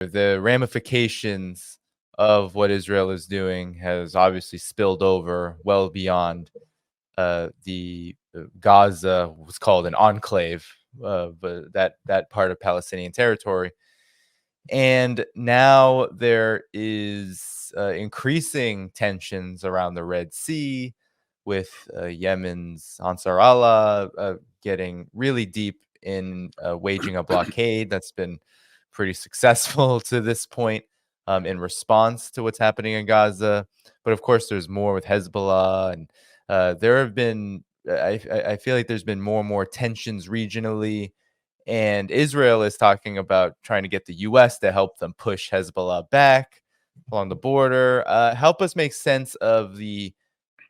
The ramifications of what Israel is doing has obviously spilled over well beyond the Gaza was called an enclave, but that part of Palestinian territory. And now there is increasing tensions around the Red Sea, with Yemen's Ansar Allah getting really deep in waging a blockade that's been pretty successful to this point in response to what's happening in Gaza. But of course, there's more with Hezbollah, and there have been, I feel like there's been more and more tensions regionally. And Israel is talking about trying to get the U.S. to help them push Hezbollah back along the border. Help us make sense of the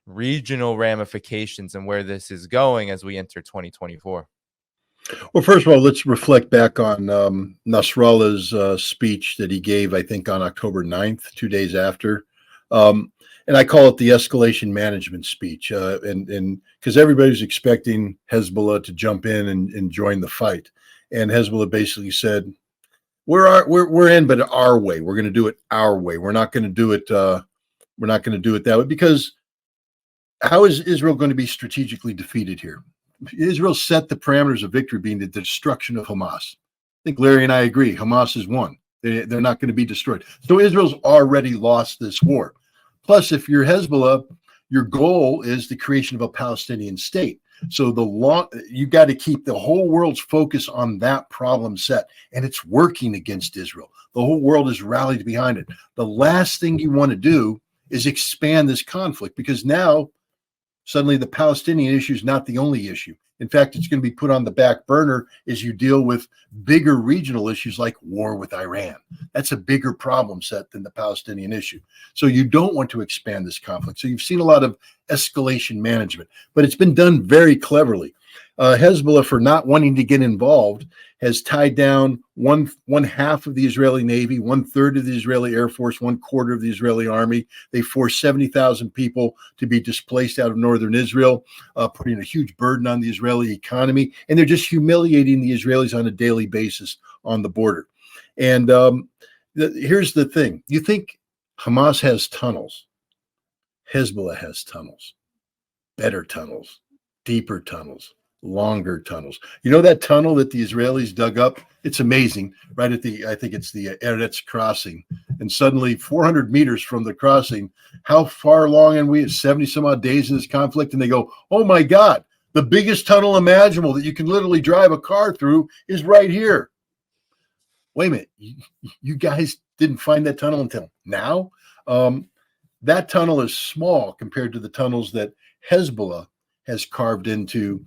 regional ramifications and where this is going as we enter 2024. Well, first of all, let's reflect back on Nasrallah's speech that he gave, I think, on October 9th, 2 days after. And I call it the escalation management speech. And because everybody's expecting Hezbollah to jump in and join the fight. And Hezbollah basically said, we're in, but our way. We're going to do it our way. We're not going to do it. We're not going to do it that way, because how is Israel going to be strategically defeated here? Israel set the parameters of victory being the destruction of Hamas. I think Larry and I agree. Hamas is won. They're not going to be destroyed. So Israel's already lost this war. Plus, if you're Hezbollah, your goal is the creation of a Palestinian state. So you got to keep the whole world's focus on that problem set, and it's working against Israel. The whole world is rallied behind it. The last thing you want to do is expand this conflict, because now suddenly the Palestinian issue is not the only issue. In fact, it's going to be put on the back burner as you deal with bigger regional issues like war with Iran. That's a bigger problem set than the Palestinian issue. So you don't want to expand this conflict. So you've seen a lot of escalation management, but it's been done very cleverly. Hezbollah, for not wanting to get involved, has tied down one half of the Israeli Navy, 1/3 of the Israeli Air Force, 1/4 of the Israeli Army. They forced 70,000 people to be displaced out of northern Israel, putting a huge burden on the Israeli economy. And they're just humiliating the Israelis on a daily basis on the border. And here's the thing. You think Hamas has tunnels. Hezbollah has tunnels, better tunnels, deeper tunnels, longer tunnels. You know that tunnel that the Israelis dug up? It's amazing. Right at I think it's the Eretz crossing. And suddenly 400 meters from the crossing, how far along are we? 70 some odd days in this conflict. And they go, oh my God, the biggest tunnel imaginable that you can literally drive a car through is right here. Wait a minute. You guys didn't find that tunnel until now? That tunnel is small compared to the tunnels that Hezbollah has carved into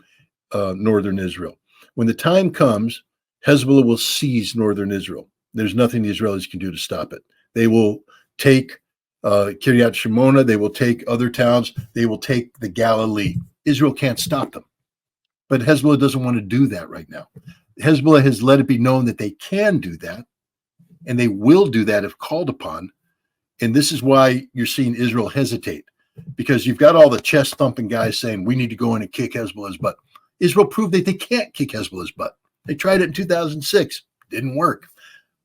northern Israel. When the time comes, Hezbollah will seize northern Israel. There's nothing the Israelis can do to stop it. They will take Kiryat Shimona. They will take other towns. They will take the Galilee. Israel can't stop them. But Hezbollah doesn't want to do that right now. Hezbollah has let it be known that they can do that, and they will do that if called upon. And this is why you're seeing Israel hesitate, because you've got all the chest thumping guys saying we need to go in and kick Hezbollah's butt. Israel proved that they can't kick Hezbollah's butt. They tried it in 2006. Didn't work.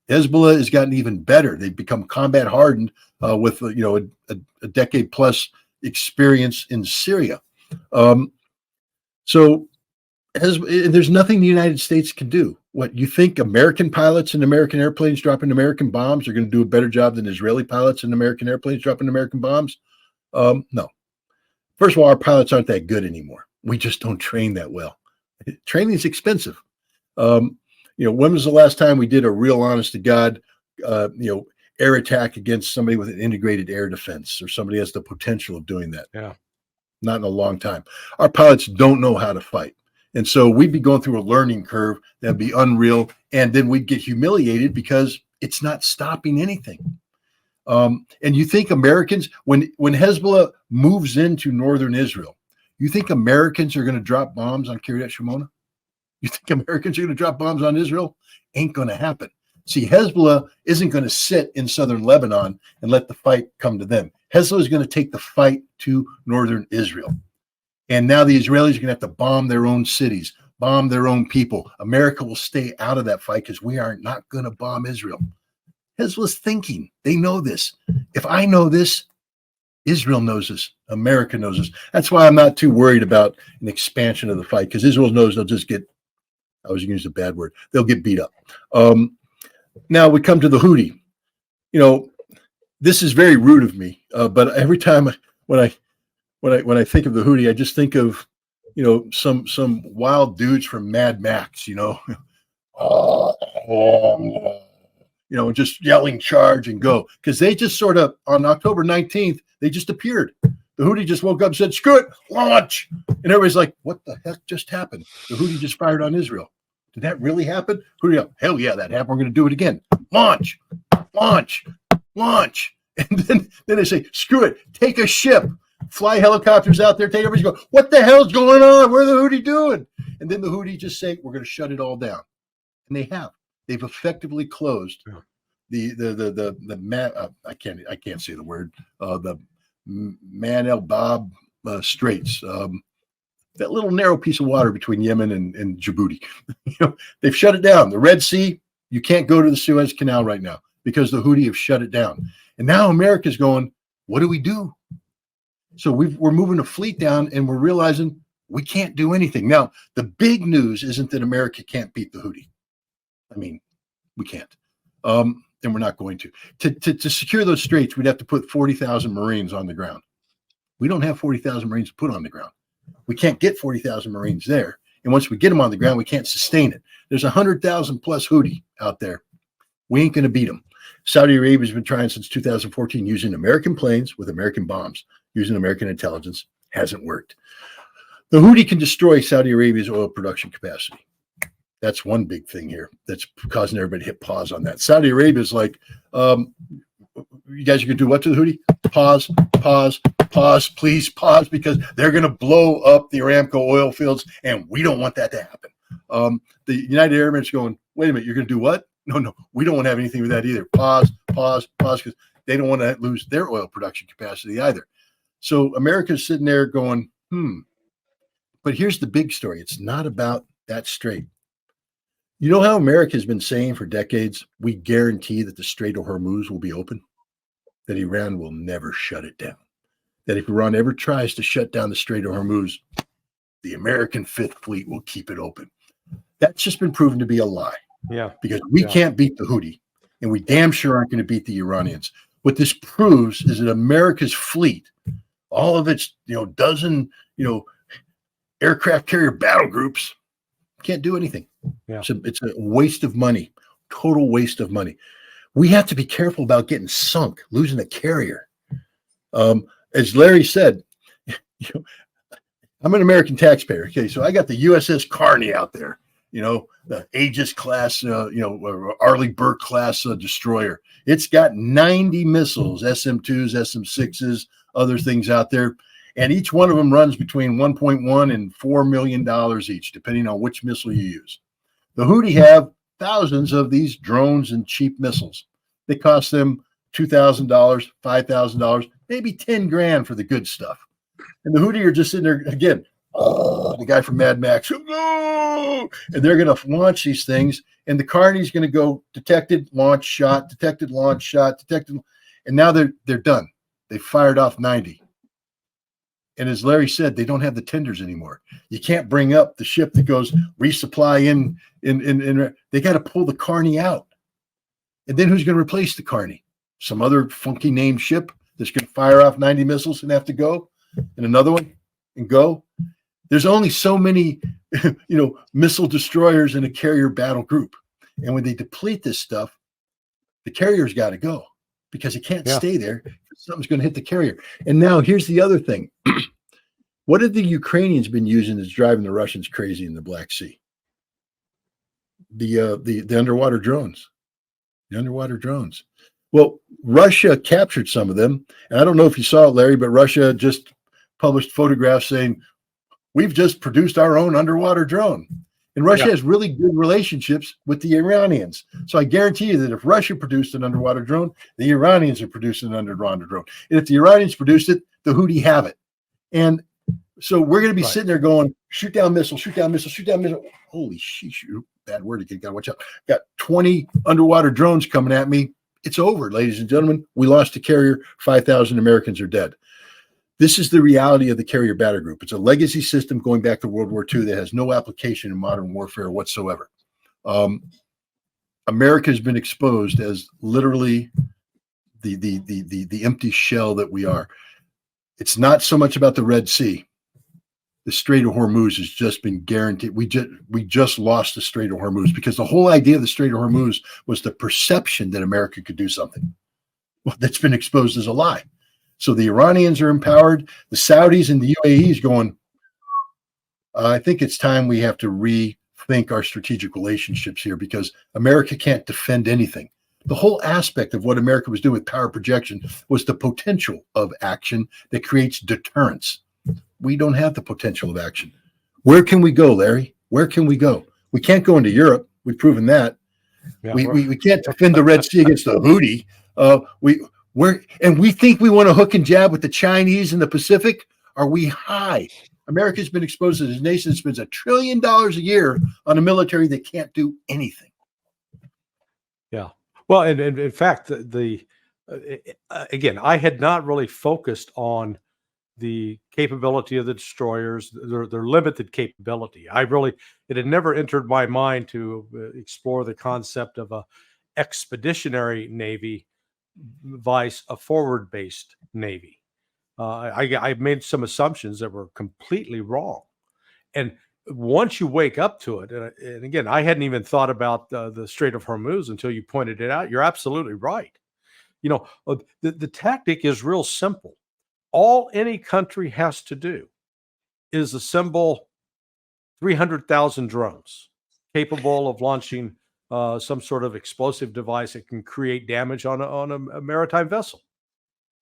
Hezbollah has gotten even better. They've become combat hardened with a decade plus experience in Syria. So there's nothing the United States can do. What, you think American pilots and American airplanes dropping American bombs are going to do a better job than Israeli pilots and American airplanes dropping American bombs? No. First of all, our pilots aren't that good anymore. We just don't train that well. Training is expensive. When was the last time we did a real honest to God, air attack against somebody with an integrated air defense, or somebody has the potential of doing that? Yeah. Not in a long time. Our pilots don't know how to fight. And so we'd be going through a learning curve that'd be unreal. And then we'd get humiliated because it's not stopping anything. And you think Americans, when Hezbollah moves into northern Israel, you think Americans are going to drop bombs on Kiryat Shimona? You think Americans are going to drop bombs on Israel? Ain't going to happen. See, Hezbollah isn't going to sit in southern Lebanon and let the fight come to them. Hezbollah is going to take the fight to northern Israel. And now the Israelis are going to have to bomb their own cities, bomb their own people. America will stay out of that fight because we are not going to bomb Israel. Hezbollah's thinking. They know this. If I know this, Israel knows this. America knows this. That's why I'm not too worried about an expansion of the fight, because Israel knows they'll just get, I was going to use a bad word, they'll get beat up. Now we come to the Houthi. You know, this is very rude of me, but every time when I think of the Houthi, I just think of, you know, some wild dudes from Mad Max, you know, you know, just yelling charge and go, because they just sort of on October 19th they just appeared. The Houthi just woke up and said, "Screw it, launch!" And everybody's like, "What the heck just happened?" The Houthi just fired on Israel. Did that really happen? Houthi, hell yeah, that happened. We're going to do it again. Launch, launch, launch. And then they say, "Screw it, take a ship, fly helicopters out there, take everybody." Go, what the hell's going on? What are the Houthi doing? And then the Houthi just say, "We're going to shut it all down," and they have. They've effectively closed I can't say the word, the Man El Bab Straits, that little narrow piece of water between Yemen and Djibouti. You know, they've shut it down. The Red Sea, you can't go to the Suez Canal right now because the Houthi have shut it down. And now America's going, what do we do? So we're moving a fleet down, and we're realizing we can't do anything. Now, the big news isn't that America can't beat the Houthi. I mean, we can't. And we're not going to. To secure those straits, we'd have to put 40,000 Marines on the ground. We don't have 40,000 Marines to put on the ground. We can't get 40,000 Marines there. And once we get them on the ground, we can't sustain it. There's 100,000 plus Houthi out there. We ain't going to beat them. Saudi Arabia's been trying since 2014 using American planes with American bombs, using American intelligence. Hasn't worked. The Houthi can destroy Saudi Arabia's oil production capacity. That's one big thing here that's causing everybody to hit pause on that. Saudi Arabia is like, you guys are going to do what to the Houthi? Pause, pause, pause, please pause, because they're going to blow up the Aramco oil fields, and we don't want that to happen. The United Arab Emirates going, wait a minute, you're going to do what? No, we don't want to have anything with that either. Pause, pause, pause, because they don't want to lose their oil production capacity either. So America's sitting there going, But here's the big story. It's not about that strait. You know how America has been saying for decades, we guarantee that the Strait of Hormuz will be open, that Iran will never shut it down, that if Iran ever tries to shut down the Strait of Hormuz, the American Fifth Fleet will keep it open. That's just been proven to be a lie. Yeah, because we can't beat the Houthi, and we damn sure aren't going to beat the Iranians. What this proves is that America's fleet, all of its dozen aircraft carrier battle groups, can't do anything. Yeah. So it's a waste of money, total waste of money. We have to be careful about getting sunk, losing a carrier. As Larry said, I'm an American taxpayer. Okay, so I got the USS Carney out there, the Aegis class, Arleigh Burke class destroyer. It's got 90 missiles, SM-2s, SM-6s, other things out there. And each one of them runs between $1.1 and $4 million each, depending on which missile you use. The Houthi have thousands of these drones and cheap missiles. They cost them $2,000, $5,000, maybe $10,000 for the good stuff. And the Houthi are just sitting there again. The guy from Mad Max, and they're going to launch these things. And the Carney's going to go detected, launch, shot, detected, launch, shot, detected, and now they're done. They fired off 90. And as Larry said, they don't have the tenders anymore. You can't bring up the ship that goes resupply in. They got to pull the Carney out. And then who's going to replace the Carney? Some other funky named ship that's going to fire off 90 missiles and have to go, and another one and go. There's only so many, missile destroyers in a carrier battle group. And when they deplete this stuff, the carrier's got to go because it can't stay there. Something's going to hit the carrier. And now here's the other thing. What have the Ukrainians been using that's driving the Russians crazy in the Black Sea? The underwater drones. The underwater drones. Well, Russia captured some of them. And I don't know if you saw it, Larry, but Russia just published photographs saying, we've just produced our own underwater drone. And Russia has really good relationships with the Iranians. So I guarantee you that if Russia produced an underwater drone, the Iranians are producing an underwater drone. And if the Iranians produced it, the Houthi have it. And so we're going to be sitting there going, shoot down missile, shoot down missile, shoot down missile. Holy shit, bad word again, gotta watch out. Got 20 underwater drones coming at me. It's over, ladies and gentlemen. We lost a carrier. 5,000 Americans are dead. This is the reality of the carrier battle group. It's a legacy system going back to World War II that has no application in modern warfare whatsoever. America has been exposed as literally the empty shell that we are. It's not so much about the Red Sea. The Strait of Hormuz has just been guaranteed. We just lost the Strait of Hormuz because the whole idea of the Strait of Hormuz was the perception that America could do something. Well, that's been exposed as a lie. So the Iranians are empowered. The Saudis and the UAE is going, I think it's time we have to rethink our strategic relationships here because America can't defend anything. The whole aspect of what America was doing with power projection was the potential of action that creates deterrence. We don't have the potential of action. Where can we go, Larry? Where can we go? We can't go into Europe. We've proven that. Yeah, we can't defend the Red Sea against the Houthi. We think we want to hook and jab with the Chinese in the Pacific. Are we high? America's been exposed as a nation that spends $1 trillion a year on a military that can't do anything. Yeah. Well, and in fact, again, I had not really focused on the capability of the destroyers, their limited capability. It had never entered my mind to explore the concept of a expeditionary navy vice a forward-based navy. I made some assumptions that were completely wrong. And once you wake up to it, and again, I hadn't even thought about the Strait of Hormuz until you pointed it out. You're absolutely right. You know, the tactic is real simple. All any country has to do is assemble 300,000 drones capable of launching some sort of explosive device that can create damage on a maritime vessel,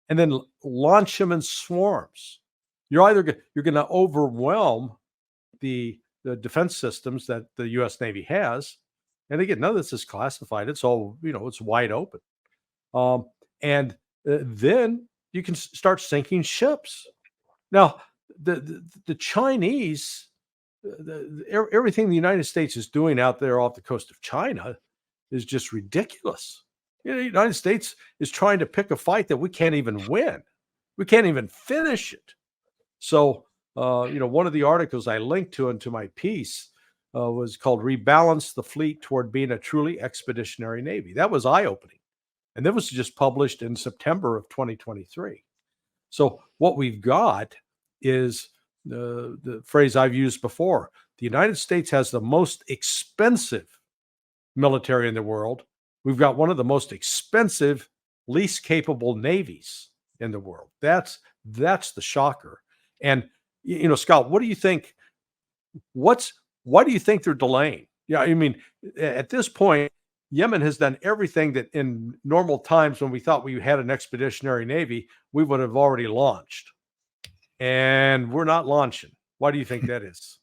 and then launch them in swarms. You're going to overwhelm the defense systems that the U.S. Navy has, and again, none of this is classified. It's all it's wide open, and then you can start sinking ships. Now, the Chinese, everything the United States is doing out there off the coast of China is just ridiculous. The United States is trying to pick a fight that we can't even win. We can't even finish it. So, one of the articles I linked to into my piece was called "Rebalance the Fleet Toward Being a Truly Expeditionary Navy." That was eye-opening. And that was just published in September of 2023. So what we've got is the phrase I've used before. The United States has the most expensive military in the world. We've got one of the most expensive, least capable navies in the world. That's the shocker. And, Scott, what do you think? Why do you think they're delaying? Yeah, I mean, at this point, Yemen has done everything that in normal times when we thought we had an expeditionary navy, we would have already launched. And we're not launching. Why do you think that is?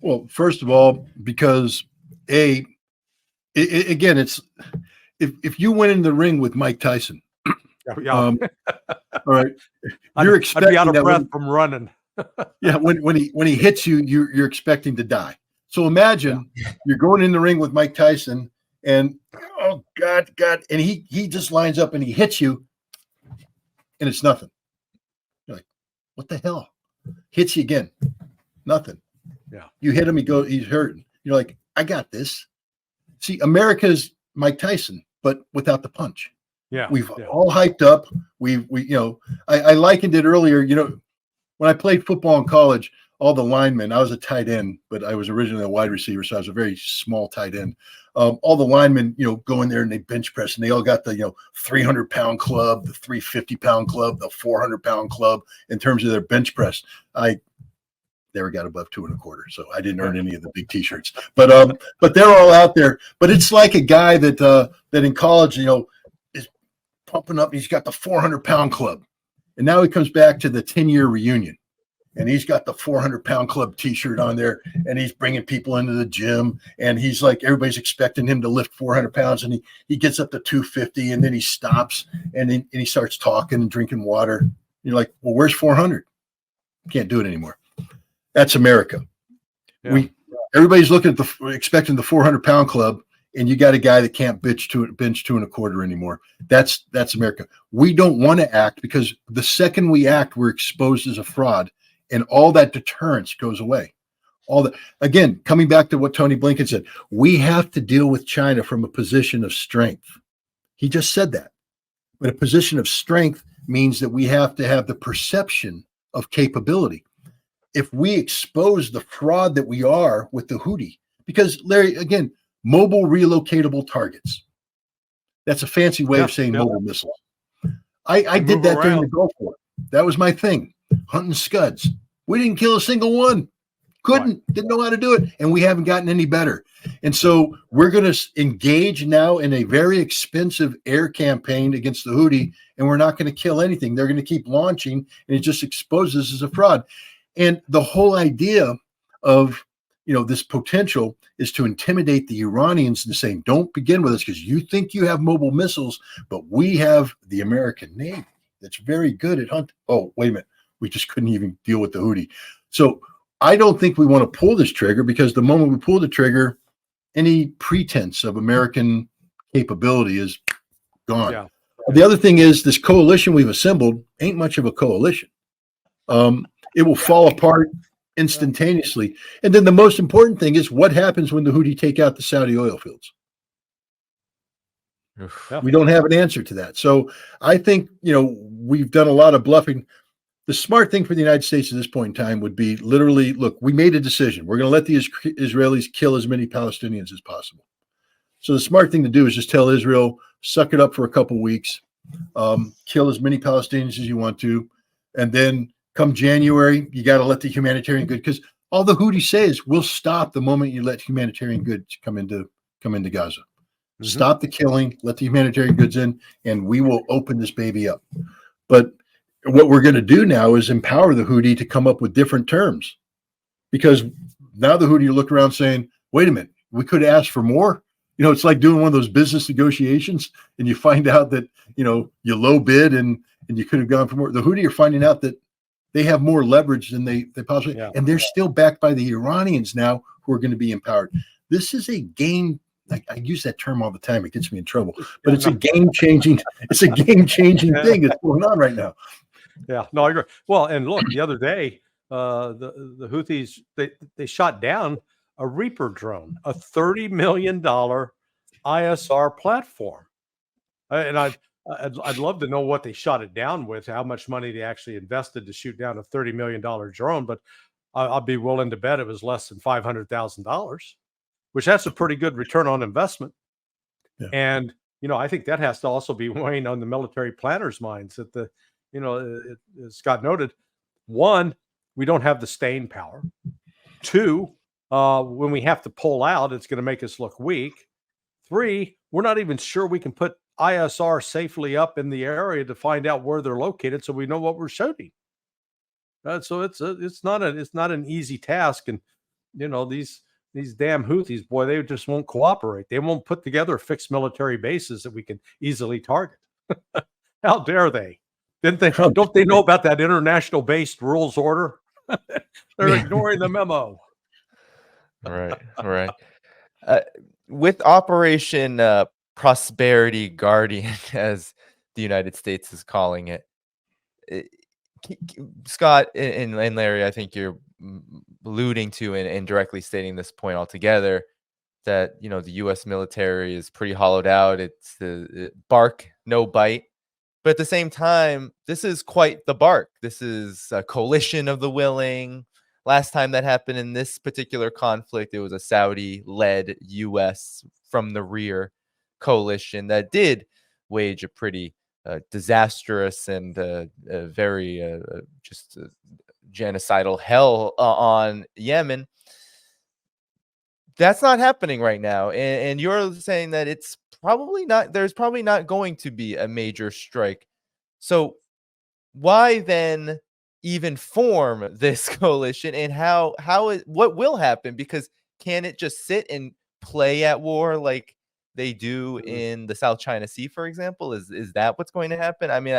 Well, first of all, because again, it's if you went in the ring with Mike Tyson, all right, you're expecting I'd be out of breath from running. Yeah, when he hits you, you're expecting to die. So imagine you're going in the ring with Mike Tyson. And oh God, and he just lines up and he hits you, and it's nothing. You're like, what the hell? Hits you again, nothing. Yeah, you hit him, he's hurting. You're like, I got this. See, America's Mike Tyson, but without the punch. Yeah, we've all hyped up. I likened it earlier. When I played football in college, all the linemen, I was a tight end, but I was originally a wide receiver, so I was a very small tight end. All the linemen, go in there and they bench press, and they all got the 300-pound club, the 350-pound club, the 400-pound club in terms of their bench press. I never got above 2 1/4, so I didn't earn any of the big T-shirts. But they're all out there. But it's like a guy that in college, is pumping up. He's got the 400-pound club, and now he comes back to the 10-year reunion. And he's got the 400-pound club T-shirt on there, and he's bringing people into the gym, and he's like, everybody's expecting him to lift 400 pounds, and he gets up to 250, and then he stops, and he starts talking and drinking water. You're like, well, where's 400? Can't do it anymore. That's America. Yeah. Everybody's looking at expecting the 400-pound club, and you got a guy that can't bench 2.25 anymore. That's America. We don't want to act, because the second we act, we're exposed as a fraud, and all that deterrence goes away. Again, coming back to what Tony Blinken said, we have to deal with China from a position of strength. He just said that. But a position of strength means that we have to have the perception of capability. If we expose the fraud that we are with the Houthi, because Larry, again, mobile relocatable targets. That's a fancy way of saying mobile missiles. I did that during the Gulf War. That was my thing. Hunting scuds. We didn't kill a single one. Didn't know how to do it. And we haven't gotten any better. And so we're going to engage now in a very expensive air campaign against the Houthi, and we're not going to kill anything. They're going to keep launching, and it just exposes us as a fraud. And the whole idea of, this potential is to intimidate the Iranians and saying, don't begin with us because you think you have mobile missiles, but we have the American Navy that's very good at hunting. Oh, wait a minute. We just couldn't even deal with the Houthi. So I don't think we want to pull this trigger, because the moment we pull the trigger, any pretense of American capability is gone. Yeah. The other thing is, this coalition we've assembled ain't much of a coalition. It will fall apart instantaneously. And then the most important thing is, what happens when the Houthi take out the Saudi oil fields? We don't have an answer to that. So I think, we've done a lot of bluffing. The smart thing for the United States at this point in time would be literally, look, we made a decision. We're going to let the Israelis kill as many Palestinians as possible. So the smart thing to do is just tell Israel, suck it up for a couple weeks, kill as many Palestinians as you want to, and then come January, you got to let the humanitarian goods, because all the Houthis say is, we'll stop the moment you let humanitarian goods come into Gaza. Mm-hmm. Stop the killing, let the humanitarian goods in, and we will open this baby up. But what we're going to do now is empower the Houthi to come up with different terms, because now the Houthi look around saying, wait a minute, we could ask for more. It's like doing one of those business negotiations, and you find out that, you low bid and you could have gone for more. The Houthi are finding out that they have more leverage than they possibly, and they're still backed by the Iranians now, who are going to be empowered. This is a game. I use that term all the time. It gets me in trouble, but it's a game-changing thing that's going on right now. Yeah, no, I agree. Well, and look, the other day, the Houthis, they shot down a Reaper drone, a $30 million ISR platform. And I'd love to know what they shot it down with, how much money they actually invested to shoot down a $30 million drone, but I'll be willing to bet it was less than $500,000, which that's a pretty good return on investment. Yeah. And, I think that has to also be weighing on the military planners' minds that as Scott noted, one, we don't have the staying power. Two, when we have to pull out, it's going to make us look weak. Three, we're not even sure we can put ISR safely up in the area to find out where they're located, so we know what we're shooting. So it's not an easy task, and these damn Houthis, boy, they just won't cooperate. They won't put together fixed military bases that we can easily target. How dare they? Don't they know about that international based rules order? They're ignoring the memo. Right. With Operation Prosperity Guardian, as the United States is calling it, Scott and Larry, I think you're alluding to and directly stating this point altogether, that the U.S. military is pretty hollowed out. It's bark, no bite. But at the same time, this is quite the bark. This is a coalition of the willing. Last time that happened in this particular conflict, it was a Saudi-led U.S. from the rear coalition that did wage a pretty disastrous and very genocidal hell on Yemen. That's not happening right now. And you're saying that it's probably not, there's probably not going to be a major strike. So why then even form this coalition, and what will happen? Because can it just sit and play at war like they do in the South China Sea, for example? Is that what's going to happen? I mean,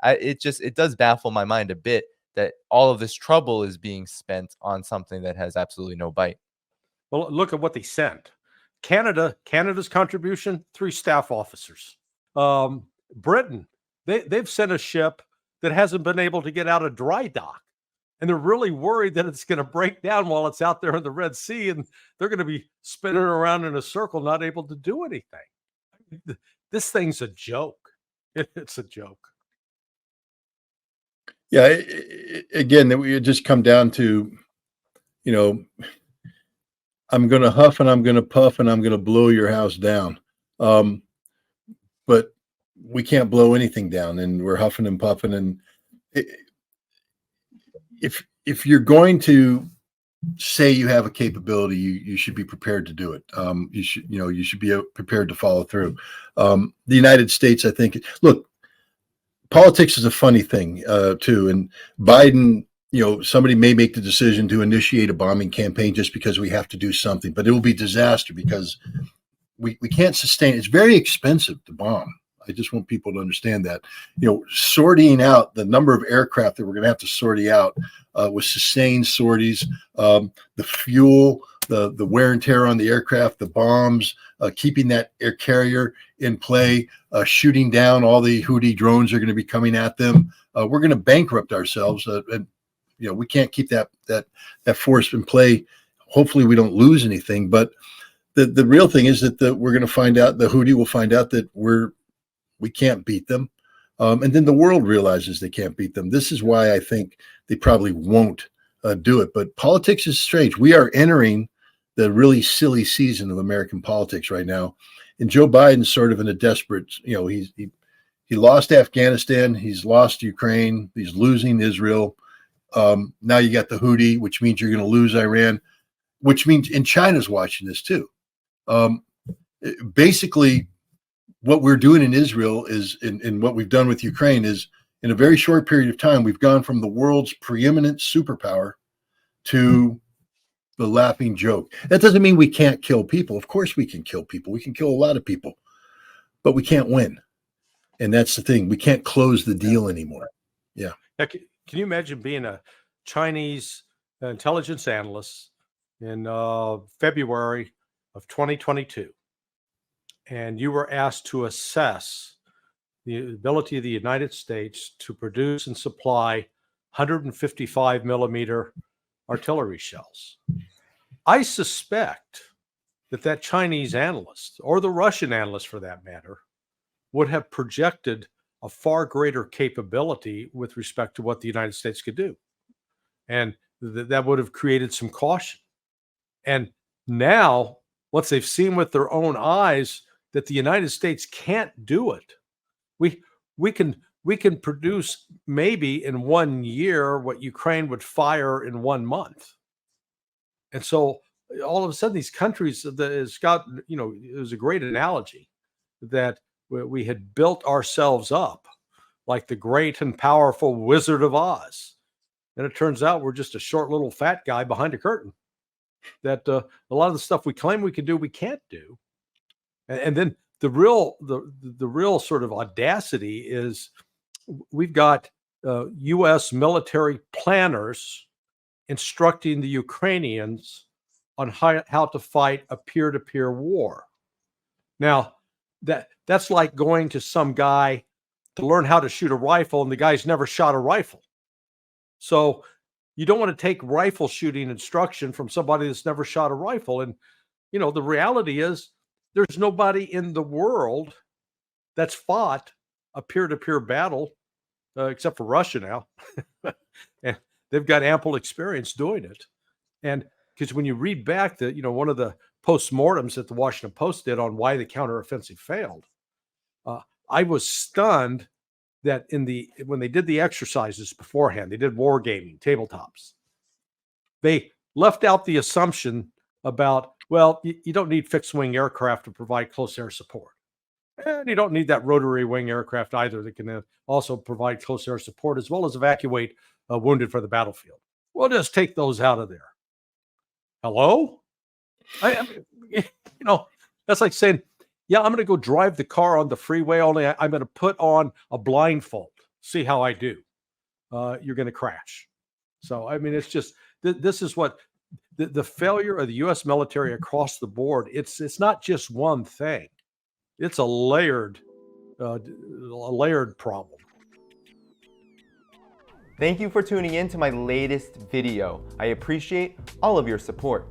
it does baffle my mind a bit that all of this trouble is being spent on something that has absolutely no bite. Well, look at what they sent. Canada's contribution, 3 staff officers. Britain, they've sent a ship that hasn't been able to get out of dry dock. And they're really worried that it's going to break down while it's out there in the Red Sea, and they're going to be spinning around in a circle, not able to do anything. This thing's a joke. It's a joke. Yeah. Again, that we just come down to, I'm going to huff and I'm going to puff and I'm going to blow your house down. But we can't blow anything down, and we're huffing and puffing. And if you're going to say you have a capability, you should be prepared to do it. You should be prepared to follow through. The United States, I think, look, politics is a funny thing too. And Biden, somebody may make the decision to initiate a bombing campaign just because we have to do something, but it will be disaster because we can't sustain. It's very expensive to bomb. I just want people to understand that, sorting out the number of aircraft that we're going to have to sortie out with sustained sorties, the fuel, the wear and tear on the aircraft, the bombs, keeping that air carrier in play, shooting down all the Houthi drones are going to be coming at them. We're going to bankrupt ourselves, and we can't keep that force in play. Hopefully, we don't lose anything. But the real thing is that we're going to find out. The Houthi will find out that we can't beat them. And then the world realizes they can't beat them. This is why I think they probably won't do it. But politics is strange. We are entering the really silly season of American politics right now. And Joe Biden's sort of in a desperate, he lost Afghanistan. He's lost Ukraine. He's losing Israel. Now you got the Houthi, which means you're going to lose Iran, which means, and China's watching this too. Basically, what we're doing in Israel is, and what we've done with Ukraine is, in a very short period of time, we've gone from the world's preeminent superpower to the laughing joke. That doesn't mean we can't kill people. Of course we can kill people. We can kill a lot of people, but we can't win. And that's the thing. We can't close the deal anymore. Yeah. Now, can you imagine being a Chinese intelligence analyst in February of 2022, and you were asked to assess the ability of the United States to produce and supply 155 millimeter artillery shells? I suspect that Chinese analyst, or the Russian analyst for that matter, would have projected a far greater capability with respect to what the United States could do. And that would have created some caution. And now, once they've seen with their own eyes that the United States can't do it, we can produce maybe in 1 year what Ukraine would fire in 1 month. And so all of a sudden, these countries, Scott, it was a great analogy that we had built ourselves up like the great and powerful Wizard of Oz. And it turns out we're just a short little fat guy behind a curtain that a lot of the stuff we claim we can do, we can't do. And then the real sort of audacity is we've got U.S. military planners instructing the Ukrainians on how to fight a peer-to-peer war. Now, that's like going to some guy to learn how to shoot a rifle, and the guy's never shot a rifle. So you don't want to take rifle shooting instruction from somebody that's never shot a rifle. And, the reality is there's nobody in the world that's fought a peer-to-peer battle except for Russia now. And they've got ample experience doing it. And because when you read back one of the postmortems that the Washington Post did on why the counteroffensive failed, I was stunned that when they did the exercises beforehand, they did war gaming, tabletops. They left out the assumption about, well, you don't need fixed wing aircraft to provide close air support. And you don't need that rotary wing aircraft either that can also provide close air support as well as evacuate wounded for the battlefield. We'll just take those out of there. Hello? I mean, that's like saying, yeah, I'm going to go drive the car on the freeway, only I'm going to put on a blindfold, see how I do. You're going to crash. So, I mean, it's just, this is what the failure of the U.S. military across the board, it's not just one thing. It's a layered problem. Thank you for tuning in to my latest video. I appreciate all of your support.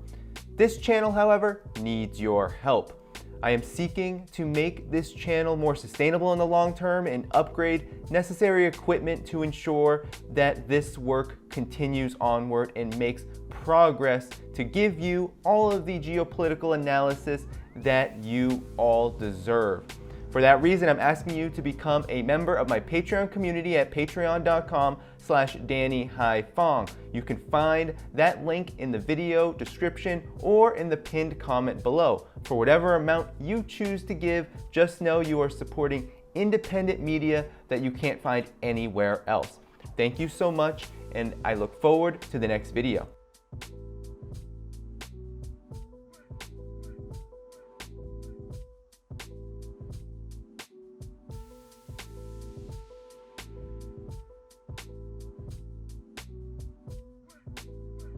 This channel, however, needs your help. I am seeking to make this channel more sustainable in the long term and upgrade necessary equipment to ensure that this work continues onward and makes progress to give you all of the geopolitical analysis that you all deserve. For that reason, I'm asking you to become a member of my Patreon community at patreon.com/DannyDhaiphong. You can find that link in the video description or in the pinned comment below. For whatever amount you choose to give, just know you are supporting independent media that you can't find anywhere else. Thank you so much, and I look forward to the next video.